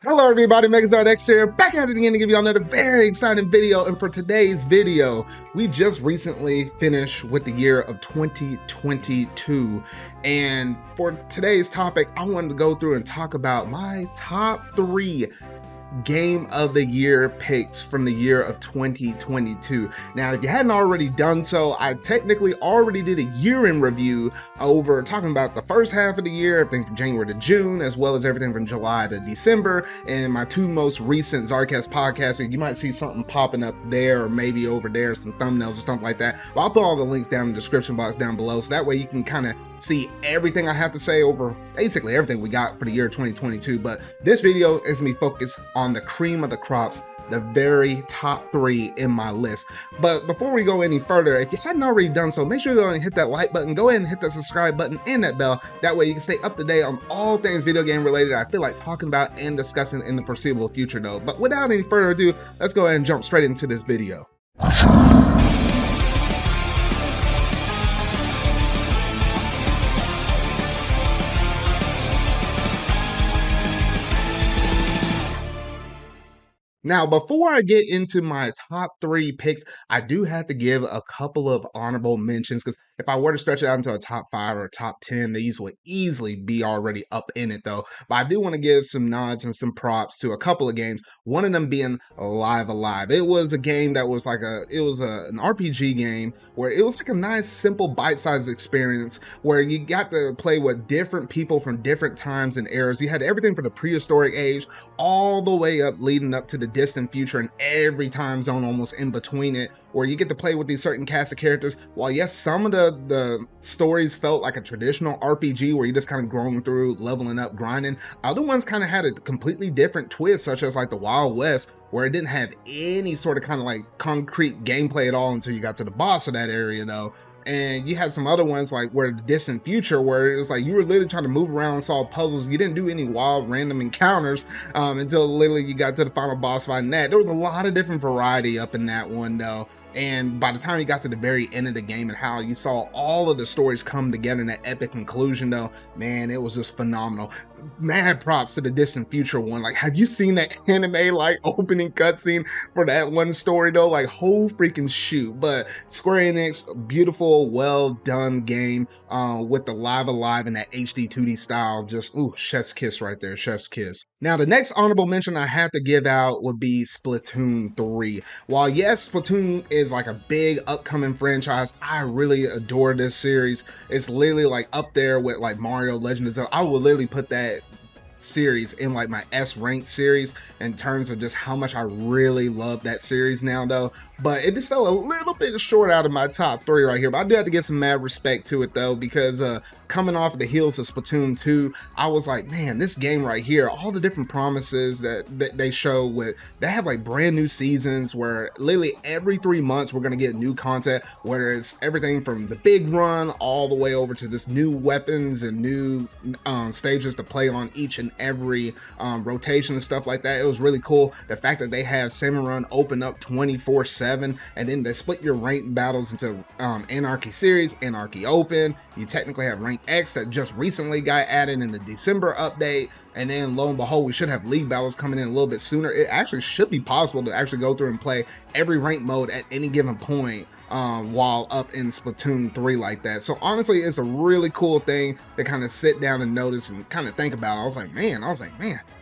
Hello everybody, Megazord X here, back at it again to give you all another very exciting video. And for today's video, we just recently finished with the year of 2022. And for today's topic, I wanted to go through and talk about my top 3 game of the year picks from the year of 2022. Now, if you hadn't already done so, I technically already did a year in review over talking about the first half of the year, everything from January to June, as well as everything from July to December, and my 2 most recent Zarcast podcasts. So you might see something popping up there or maybe over there, some thumbnails or something like that. Well, I'll put all the links down in the description box down below, so that way you can kind of see everything I have to say over basically everything we got for the year 2022. But this video is me focused on the cream of the crops, the very top 3 in my list. But before we go any further, if you hadn't already done so, make sure you go and hit that like button, go ahead and hit that subscribe button and that bell. That way you can stay up to date on all things video game related I feel like talking about and discussing in the foreseeable future though. But without any further ado, let's go ahead and jump straight into this video. Now, before I get into my top 3 picks, I do have to give a couple of honorable mentions because if I were to stretch it out into a top 5 or a top 10, these would easily be already up in it though. But I do want to give some nods and some props to a couple of games, one of them being Live Alive. It was a game that was like an RPG game where it was like a nice, simple, bite-sized experience where you got to play with different people from different times and eras. You had everything from the prehistoric age all the way up leading up to the distant future and every time zone almost in between it, where you get to play with these certain cast of characters. While yes, some of the stories felt like a traditional RPG where you just kind of growing through, leveling up, grinding, other ones kind of had a completely different twist, such as like the Wild West, where it didn't have any sort of kind of like concrete gameplay at all until you got to the boss of that area though. And you had some other ones like where the distant future, where it's like you were literally trying to move around and solve puzzles. You didn't do any wild random encounters until literally you got to the final boss fight. And that there was a lot of different variety up in that one though. And by the time you got to the very end of the game and how you saw all of the stories come together in that epic conclusion though, man, it was just phenomenal. Mad props to the distant future one. Like, have you seen that anime like opening cutscene for that one story though? Like, whole freaking shoot. But Square Enix, beautiful, well done game with the Live Alive and that HD 2D style. Just ooh, chef's kiss right there, chef's kiss. Now, the next honorable mention I have to give out would be Splatoon 3. While yes, Splatoon is like a big upcoming franchise, I really adore this series. It's literally like up there with like Mario Legend of Zelda. I would literally put that series in like my S ranked series in terms of just how much I really love that series now though. But it just fell a little bit short out of my top 3 right here. But I do have to give some mad respect to it though, because coming off of the heels of Splatoon 2, I was like, man, this game right here, all the different promises that they show with, they have like brand new seasons where literally every 3 months we're gonna get new content, whether it's everything from the big run all the way over to this new weapons and new stages to play on each and every rotation and stuff like that. It was really cool. The fact that they have Salmon Run open up 24/7, and then they split your ranked battles into Anarchy Series, Anarchy Open. You technically have Rank X that just recently got added in the December update, and then lo and behold, we should have league battles coming in a little bit sooner. It actually should be possible to actually go through and play every ranked mode at any given point while up in Splatoon 3 like that. So honestly, it's a really cool thing to kind of sit down and notice and kind of think about. I was like, man,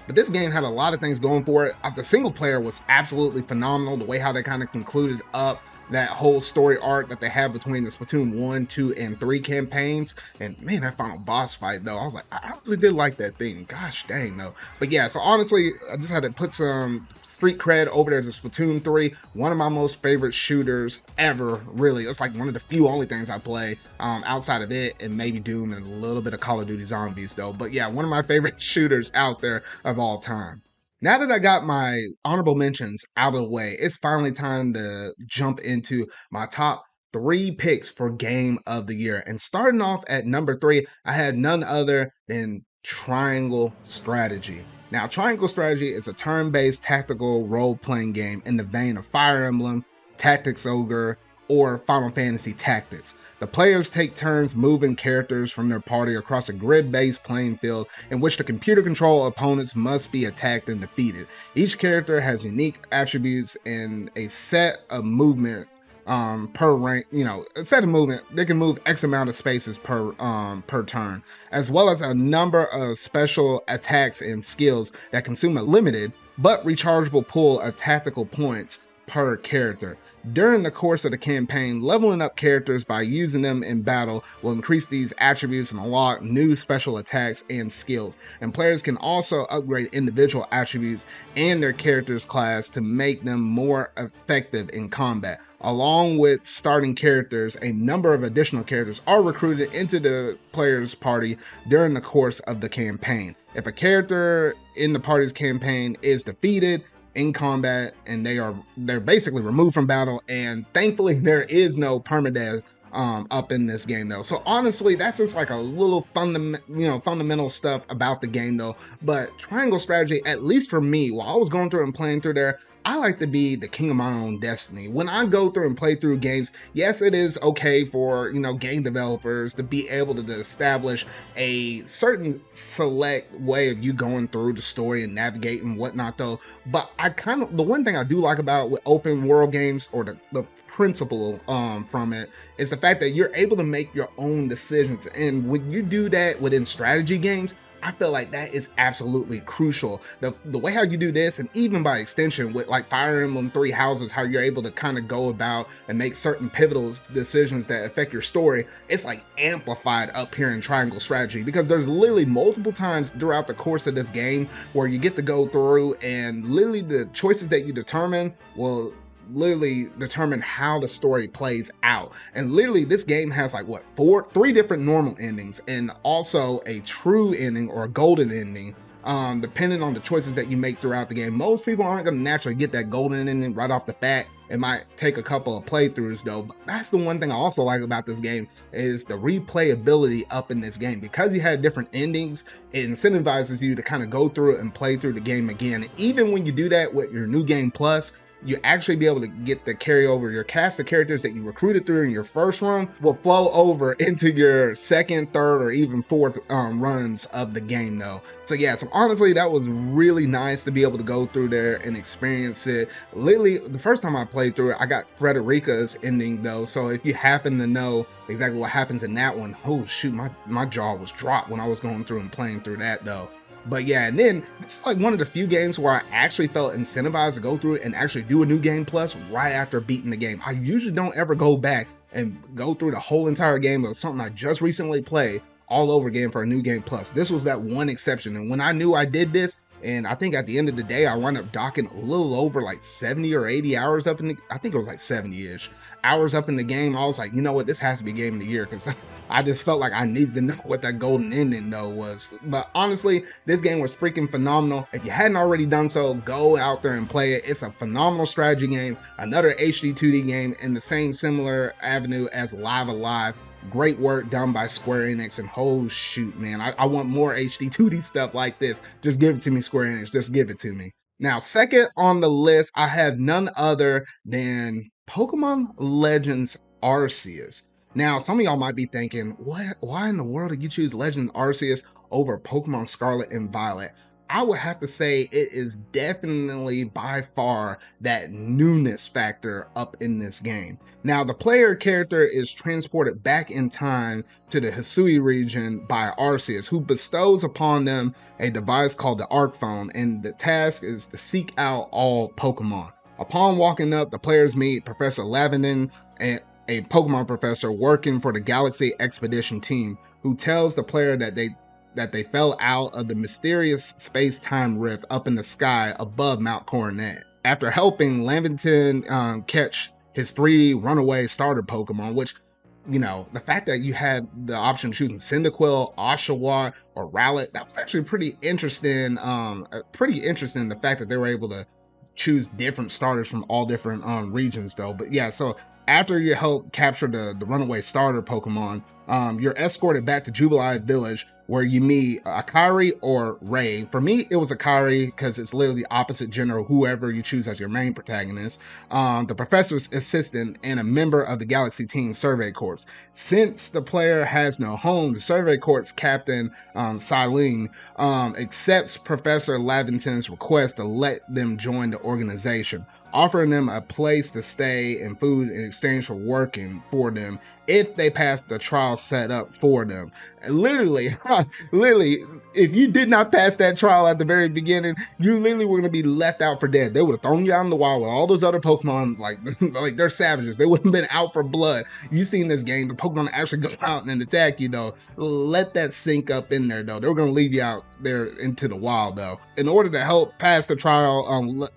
but this game had a lot of things going for it. The single player was absolutely phenomenal. The way how they kind of concluded up that whole story arc that they have between the Splatoon 1, 2, and 3 campaigns. And man, that final boss fight though, I was like, I really did like that thing. Gosh dang though. But yeah, so honestly, I just had to put some street cred over there to Splatoon 3. One of my most favorite shooters ever, really. It's like one of the few only things I play outside of it and maybe Doom and a little bit of Call of Duty Zombies though. But yeah, one of my favorite shooters out there of all time. Now that I got my honorable mentions out of the way, it's finally time to jump into my top 3 picks for Game of the Year. And starting off at number 3, I had none other than Triangle Strategy. Now, Triangle Strategy is a turn-based tactical role-playing game in the vein of Fire Emblem, Tactics Ogre, or Final Fantasy Tactics. The players take turns moving characters from their party across a grid-based playing field in which the computer-controlled opponents must be attacked and defeated. Each character has unique attributes and a set of movement per rank, a set of movement. They can move X amount of spaces per turn, as well as a number of special attacks and skills that consume a limited but rechargeable pool of tactical points per character. During the course of the campaign, leveling up characters by using them in battle will increase these attributes and unlock new special attacks and skills. And players can also upgrade individual attributes and their character's class to make them more effective in combat. Along with starting characters, a number of additional characters are recruited into the player's party during the course of the campaign. If a character in the party's campaign is defeated in combat and they're basically removed from battle, and thankfully there is no permadeath up in this game though. So honestly, that's just like a little fundamental stuff about the game though. But triangle strategy, at least for me, while I was going through and playing through there, I like to be the king of my own destiny. When I go through and play through games, yes, it is okay for, game developers to be able to establish a certain select way of you going through the story and navigating and whatnot though. But the one thing I do like about with open world games, or the principle from it, is the fact that you're able to make your own decisions. And when you do that within strategy games, I feel like that is absolutely crucial. The way how you do this, and even by extension with like Fire Emblem Three Houses, how you're able to kind of go about and make certain pivotal decisions that affect your story, it's like amplified up here in Triangle Strategy, because there's literally multiple times throughout the course of this game where you get to go through and literally the choices that you determine will literally determine how the story plays out. And literally this game has like three different normal endings and also a true ending or a golden ending, depending on the choices that you make throughout the game. Most people aren't going to naturally get that golden ending right off the bat. It might take a couple of playthroughs though. But that's the one thing I also like about this game, is the replayability up in this game. Because you had different endings, it incentivizes you to kind of go through it and play through the game again. Even when you do that with your New Game Plus, you actually be able to get the carryover. Your cast of characters that you recruited through in your first run will flow over into your second, third, or even fourth runs of the game though. So yeah, so honestly, that was really nice to be able to go through there and experience it. Literally, the first time I played through it, I got Frederica's ending though. So if you happen to know exactly what happens in that one, oh shoot, my jaw was dropped when I was going through and playing through that though. But yeah, and then this is like one of the few games where I actually felt incentivized to go through it and actually do a New Game Plus right after beating the game. I usually don't ever go back and go through the whole entire game of something I just recently played all over again for a New Game Plus. This was that one exception. And when I knew I did this, and I think at the end of the day, I wound up docking a little over like 70 or 80 hours up in the, I think it was like 70-ish hours up in the game. I was like, you know what, this has to be game of the year, because I just felt like I needed to know what that golden ending though was. But honestly, this game was freaking phenomenal. If you hadn't already done so, go out there and play it. It's a phenomenal strategy game, another HD 2D game in the same similar avenue as Live Alive. Great work done by Square Enix, and oh shoot, man, I want more HD 2D stuff like this. Just give it to me, Square Enix, just give it to me. Now, second on the list, I have none other than Pokemon Legends Arceus. Now, some of y'all might be thinking, why in the world did you choose Legend Arceus over Pokemon Scarlet and Violet? I would have to say it is definitely by far that newness factor up in this game. Now, the player character is transported back in time to the Hisui region by Arceus, who bestows upon them a device called the Arc Phone, and the task is to seek out all Pokemon. Upon walking up, the players meet Professor Lavinin, a Pokemon professor working for the Galaxy Expedition team, who tells the player that they fell out of the mysterious space-time rift up in the sky above Mount Coronet. After helping Lavington catch his 3 runaway starter Pokemon, which, the fact that you had the option of choosing Cyndaquil, Oshawott, or Rowlet, that was actually pretty interesting. The fact that they were able to choose different starters from all different regions though. But yeah, so after you help capture the runaway starter Pokemon, you're escorted back to Jubilee Village, where you meet Akari or Ray. For me, it was Akari because it's literally the opposite gender of whoever you choose as your main protagonist, the professor's assistant, and a member of the Galaxy Team Survey Corps. Since the player has no home, the Survey Corps captain, Siling, accepts Professor Laventon's request to let them join the organization, offering them a place to stay and food in exchange for working for them if they pass the trial set up for them. And literally, literally, if you did not pass that trial at the very beginning, you literally were going to be left out for dead. They would have thrown you out in the wild with all those other Pokemon, like they're savages. They would have been out for blood. You seen this game, the Pokemon actually go out and attack you, though. Let that sink up in there, though. They were going to leave you out there into the wild, though. In order to help pass the trial,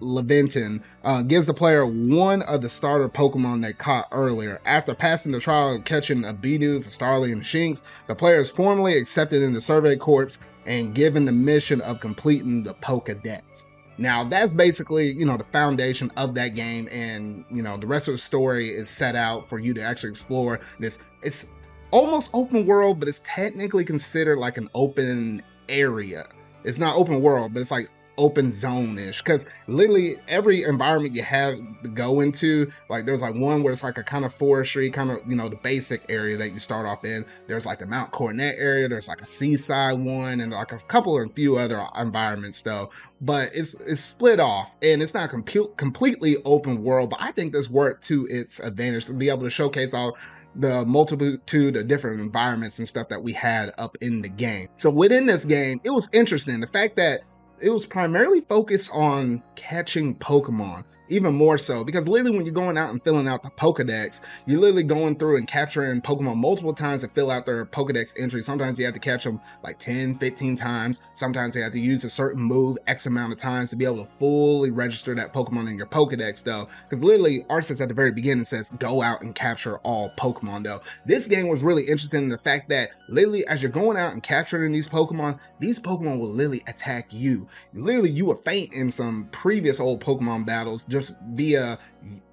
Leventon gives the player one of the starter Pokemon they caught earlier. After passing the trial and catching a Bidoof, Starly, and Shinx, the player is formally accepted in the Survey Corps and given the mission of completing the Pokedex. Now, that's basically, the foundation of that game, and, the rest of the story is set out for you to actually explore this. It's almost open world, but it's technically considered like an open area. It's not open world, but it's like open zone-ish, because literally every environment you have to go into, like there's like one where it's like a kind of forestry, kind of, the basic area that you start off in. There's like the Mount Coronet area, there's like a seaside one, and like a couple and few other environments though, but it's split off, and it's not completely open world, but I think this worked to its advantage to be able to showcase all the multitude of different environments and stuff that we had up in the game. So within this game, it was interesting, the fact that it was primarily focused on catching Pokemon, even more so, because literally when you're going out and filling out the Pokedex, you're literally going through and capturing Pokemon multiple times to fill out their Pokedex entry. Sometimes you have to catch them like 10, 15 times. Sometimes you have to use a certain move X amount of times to be able to fully register that Pokemon in your Pokedex, though. Because literally, Arceus at the very beginning says, go out and capture all Pokemon, though. This game was really interesting in the fact that literally as you're going out and capturing these Pokemon will literally attack you. Literally, you will faint in some previous old Pokemon battles just via,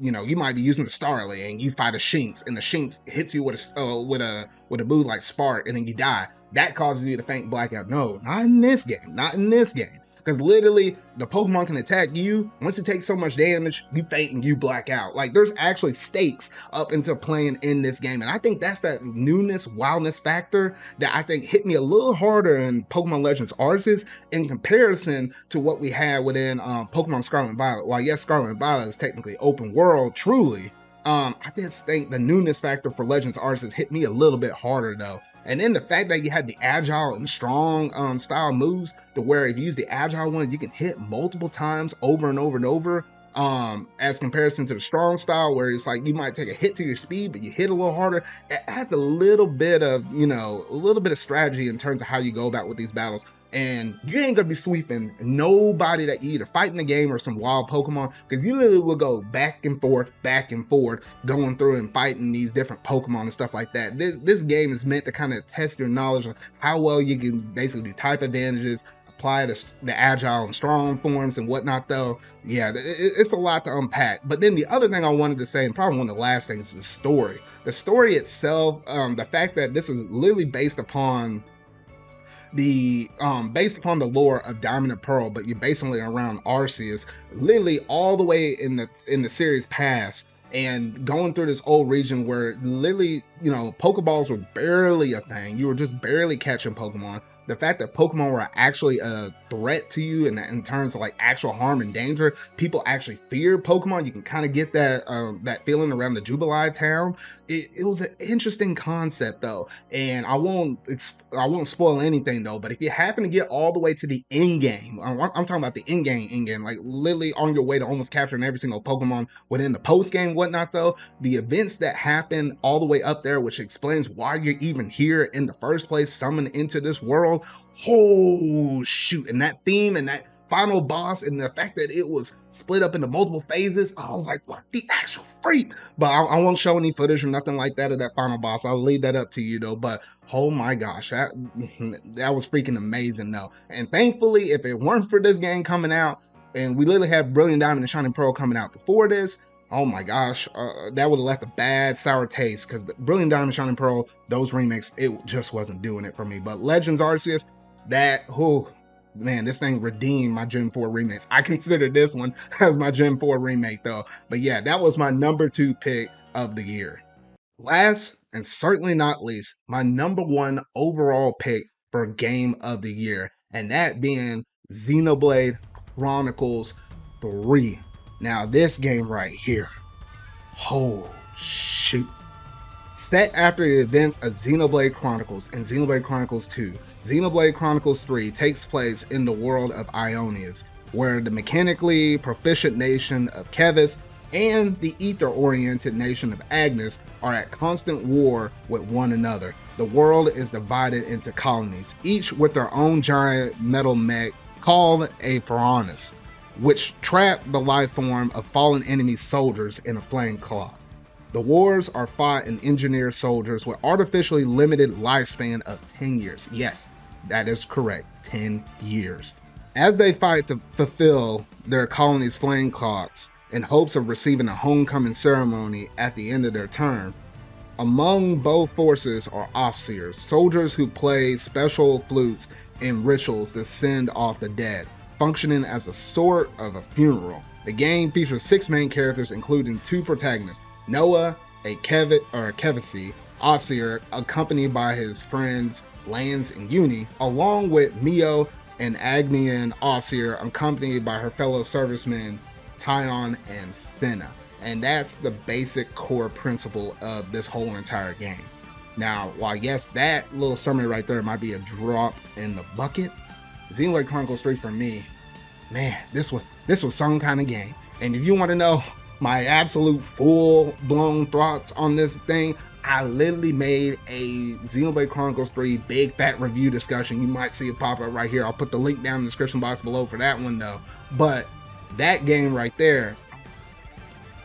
you might be using the Starly and you fight a Shinx, and the Shinx hits you with a move like Spark, and then you die. That causes you to faint blackout. No, not in this game. Not in this game. Because literally, the Pokemon can attack you. Once you take so much damage, you faint and you black out. Like, there's actually stakes up into playing in this game. And I think that's that newness, wildness factor that I think hit me a little harder in Pokemon Legends Arceus in comparison to what we had within Pokemon Scarlet and Violet. While yes, Scarlet and Violet is technically open world, truly, I just think the newness factor for Legends Arceus hit me a little bit harder, though. And then the fact that you had the agile and strong style moves, to where if you use the agile one, you can hit multiple times over and over and over, as comparison to the strong style, where it's like you might take a hit to your speed, but you hit a little harder. It adds a little bit of, strategy in terms of how you go about with these battles. And you ain't gonna be sweeping nobody that you either fight in the game or some wild Pokemon, because you literally will go back and forth, going through and fighting these different Pokemon and stuff like that. This game is meant to kind of test your knowledge of how well you can basically do type advantages, apply the agile and strong forms and whatnot, though. Yeah, it's a lot to unpack. But then the other thing I wanted to say, and probably one of the last things, is the story. The story itself, the fact that this is literally based upon the lore of Diamond and Pearl, but you're basing it around Arceus, literally all the way in the series past, and going through this old region where literally, Pokeballs were barely a thing. You were just barely catching Pokemon. The fact that Pokemon were actually a threat to you in terms of like actual harm and danger, people actually feared Pokemon. You can kind of get that feeling around the Jubilee town. It was an interesting concept, though, and I won't spoil anything, though. But if you happen to get all the way to the end game, I'm talking about the end game, like literally on your way to almost capturing every single Pokemon within the post game, whatnot, though, the events that happen all the way up there, which explains why you're even here in the first place, summoned into this world. Oh shoot, and that theme and that final boss, and the fact that it was split up into multiple phases, I was like, what the actual freak? But I won't show any footage or nothing like that of that final boss. I'll leave that up to you, though. But oh my gosh, that was freaking amazing, though. And thankfully, if it weren't for this game coming out, and we literally had Brilliant Diamond and Shining Pearl coming out before this, Oh my gosh, that would have left a bad sour taste because Brilliant Diamond Shining Pearl, those remakes, it just wasn't doing it for me. But Legends Arceus, that, oh man, this thing redeemed my Gen 4 remakes. I consider this one as my Gen 4 remake though. But yeah, that was my number 2 pick of the year. Last and certainly not least, my number 1 overall pick for game of the year, and that being Xenoblade Chronicles 3. Now, this game right here, oh shoot. Set after the events of Xenoblade Chronicles and Xenoblade Chronicles 2, Xenoblade Chronicles 3 takes place in the world of Ionius, where the mechanically proficient nation of Kevis and the ether-oriented nation of Agnes are at constant war with one another. The world is divided into colonies, each with their own giant metal mech called a Pharaonis, which trap the life form of fallen enemy soldiers in a flame claw. The wars are fought in engineered soldiers with artificially limited lifespan of 10 years. Yes, that is correct, 10 years. As they fight to fulfill their colony's flame clocks in hopes of receiving a homecoming ceremony at the end of their term, among both forces are Offseers, soldiers who play special flutes in rituals to send off the dead, functioning as a sort of a funeral. The game features 6 main characters, including 2 protagonists, Noah, a Kevisi Offseer, accompanied by his friends Lance and Uni, along with Mio, an Agnian Offseer, accompanied by her fellow servicemen Tyon and Senna. And that's the basic core principle of this whole entire game. Now, while yes, that little summary right there might be a drop in the bucket, Xenoblade Chronicles 3 for me, man, this was some kind of game. And if you want to know my absolute full-blown thoughts on this thing, I literally made a Xenoblade Chronicles 3 big fat review discussion. You might see it pop up right here. I'll put the link down in the description box below for that one though. But that game right there,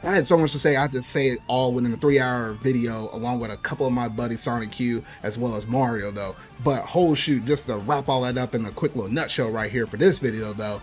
I had so much to say. I had to say it all within a 3-hour video, along with a couple of my buddies, Sonic Q, as well as Mario though. But whole shoot, just to wrap all that up in a quick little nutshell right here for this video though,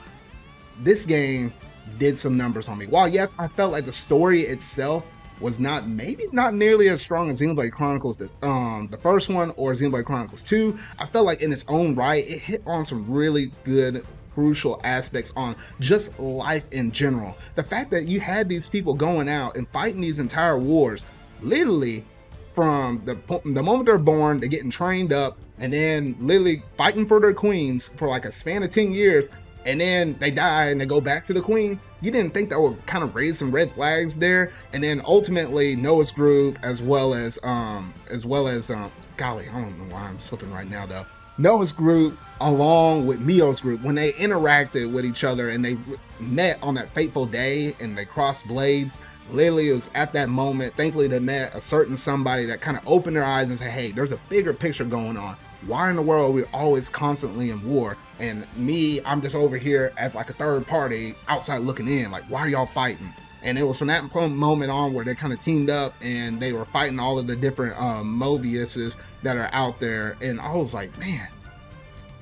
this game did some numbers on me. While yes, I felt like the story itself was not nearly as strong as Xenoblade Chronicles the first one or Xenoblade Chronicles 2, I felt like in its own right, it hit on some really good crucial aspects on just life in general. The fact that you had these people going out and fighting these entire wars, literally from the moment they're born, they're getting trained up, and then literally fighting for their queens for like a span of 10 years, and then they die and they go back to the queen. You didn't think that would kind of raise some red flags there? And then ultimately Noah's group, as well as golly, I don't know why I'm slipping right now though. Noah's group along with Mio's group, when they interacted with each other and they met on that fateful day and they crossed blades, literally it was at that moment, thankfully they met a certain somebody that kind of opened their eyes and said, hey, there's a bigger picture going on. Why in the world are we always constantly in war? And me, I'm just over here as like a third party outside looking in, like, why are y'all fighting? And it was from that moment on where they kind of teamed up and they were fighting all of the different Mobiuses that are out there. And I was like, man,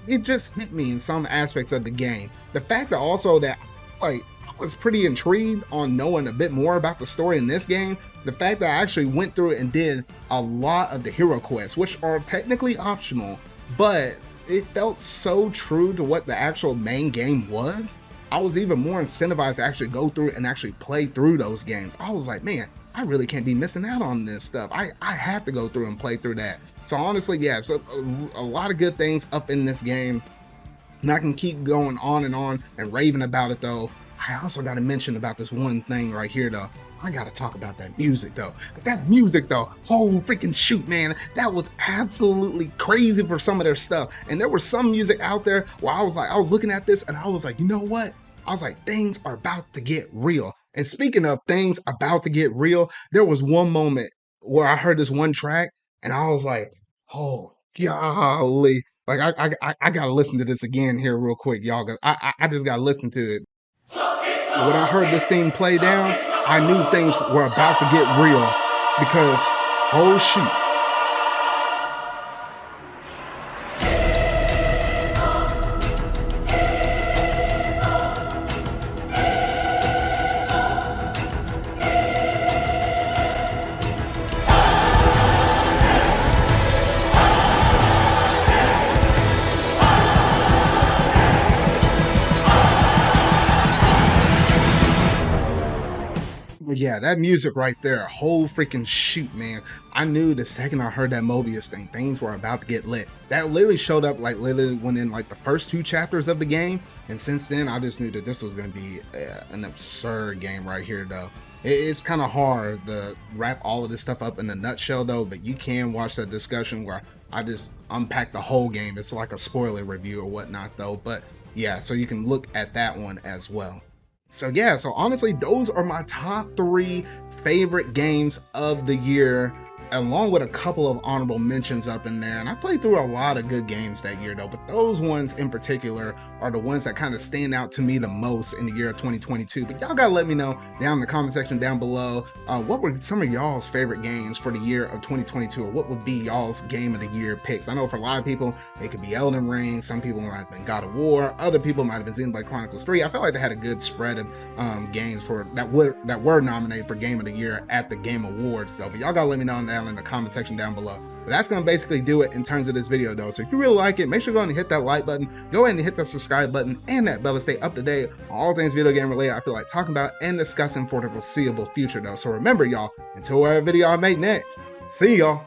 it just hit me in some aspects of the game. The fact that also that, like, I was pretty intrigued on knowing a bit more about the story in this game. The fact that I actually went through it and did a lot of the hero quests, which are technically optional, but it felt so true to what the actual main game was. I was even more incentivized to actually go through and actually play through those games. I was like, man, I really can't be missing out on this stuff. I have to go through and play through that. So honestly, yeah, so a lot of good things up in this game. And I can keep going on and raving about it though. I also got to mention about this one thing right here though. I got to talk about that music though. Cause that music though, oh freaking shoot, man. That was absolutely crazy for some of their stuff. And there was some music out there where I was looking at this and I was like, you know what? I was like, things are about to get real. And speaking of things about to get real, there was one moment where I heard this one track and I was like, oh golly. Like I gotta listen to this again here real quick, y'all. Cause I just gotta listen to it. When I heard this thing play down, I knew things were about to get real because, oh shoot. Yeah, that music right there, whole freaking shoot, man. I knew the second I heard that Mobius thing, things were about to get lit. That literally showed up like literally when in like the first 2 chapters of the game, and since then I just knew that this was gonna be an absurd game right here, though. It's kind of hard to wrap all of this stuff up in a nutshell, though, but you can watch that discussion where I just unpack the whole game. It's like a spoiler review or whatnot, though. But yeah, so you can look at that one as well. So yeah, so honestly, those are my top 3 favorite games of the year, along with a couple of honorable mentions up in there. And I played through a lot of good games that year, though, but those ones in particular are the ones that kind of stand out to me the most in the year of 2022. But y'all gotta let me know down in the comment section down below, what were some of y'all's favorite games for the year of 2022, or what would be y'all's game of the year picks. I know for a lot of people, it could be Elden Ring, some people might have been God of War, other people might have been Xenoblade Chronicles 3. I felt like they had a good spread of games for that were nominated for Game of the Year at the Game Awards, though. But y'all gotta let me know down in the comment section down below. But that's gonna basically do it in terms of this video, though. So if you really like it, make sure to go ahead and hit that like button, go ahead and hit that subscribe button and that bell to stay up to date on all things video game related I feel like talking about and discussing for the foreseeable future, though. So remember, y'all, until whatever video I make next, see y'all.